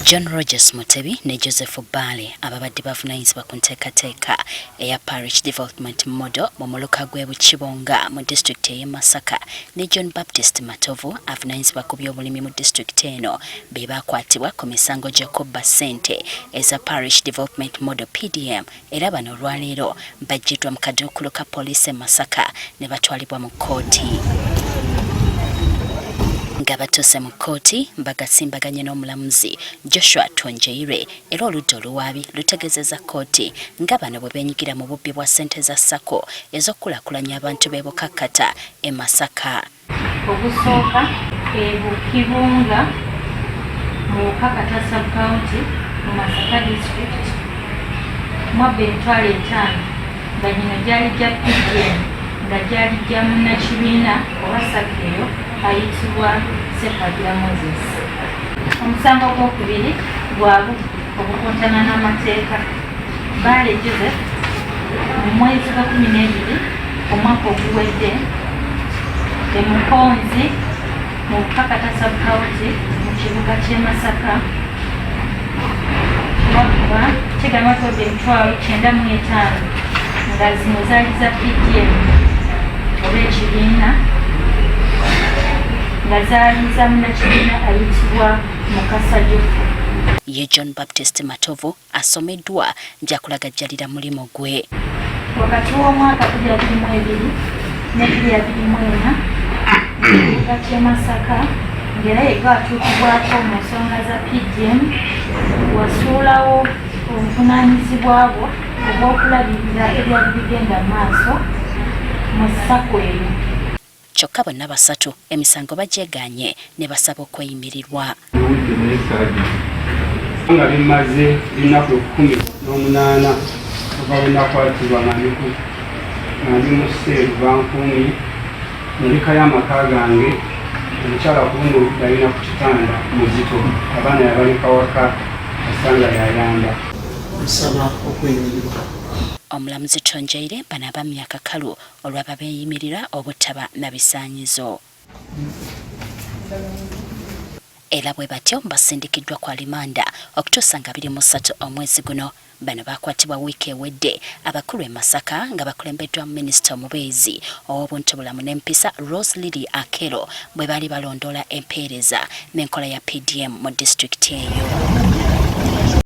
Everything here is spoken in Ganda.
John Rogers Mutebi ne Joseph Bale ababadde bavunaanyizibwa ku nteekateeka eya Parish Dev't Model mu muluka gw'e mu district y'e Masaka ne John Baptist Matovu avunaanyizibwa ku by'obulimi mu district eno be bakwatibwa ku misango gy'okubba ssente eza Parish Dev't Model PDM era bano olwaleero bajjiddwa mu kaduukulu ka poliisi e Masaka ne batwalibwa mu kkooti. Nga batuuse mu kkooti bagasimbaganye n'omulamuzi Joshua Tonjeire era oludda oluwaabi lutegeezezza kkooti nga bano bwe beenyigira mu bubbi bwa ssente za Sako ez'okulaakulanya abantu b'e Bukakkata e Masaka. Okusooka Kibunga mu Bukakkata sub-county mu Masaka district mwabba emitwalo 5 nga gino gyali gya PDM nga gyali gya munnakibiina oba Sakeyo ayitibwa Sepagila Moses. Omusango gw'okubiri bwabwe obukontana n'amateeka Bale Joseph mu mwezi gwa 12 omwaka oguwedde e Mukonzi mu Bukakkata sub-county mu kibuga ky'e Masaka bakuba kigamba todde emitwalo 95 nga zino zaali za PDM oba ekibiina nga zaali za munnakibiina ayitibwa Mukasajufu. Ye John Baptist Matovu asomeddwa nja kulagajjalira mulimu gwe. Wakati w'omwaka 2022 ne 2024 ekibuga ky'e Masaka ng'era yega atuukibwako mu nsonga za PDM wasuulawo obuvunaanyizibwa bwo obw'okulabirira ebyali bigenda maaso mu Sako eyo. Kyokka bonna basatu emisango bagyegaanye ne basaba okweyimirirwa. Nga bimaze ennaku 18 okuva bwe nakwatibwa nga ndi mu sseeru bankuumye ndika y'amaka gange omukyala kuno yalina ku kitanda muzito abaana yabaleka waka asanga yayamba. Nsaba okweyimirirwa. Omulamuzi Tonjeire bano abamya akakalu olw'aba beeyimirira obutaba na bisaanyizo. Era bwe batyo basindikiddwa ku alimanda okutuusa nga 23 omwezi guno. Bano bakwatibwa wiiki ewedde abakulu e Masaka nga bakulembeddwa minisita omubeezi ow'obuntubulamu n'empisa Rose Lily Akero bwe baali balondoola empeereza n'enkola ya PDM mu disitulikiti eyo.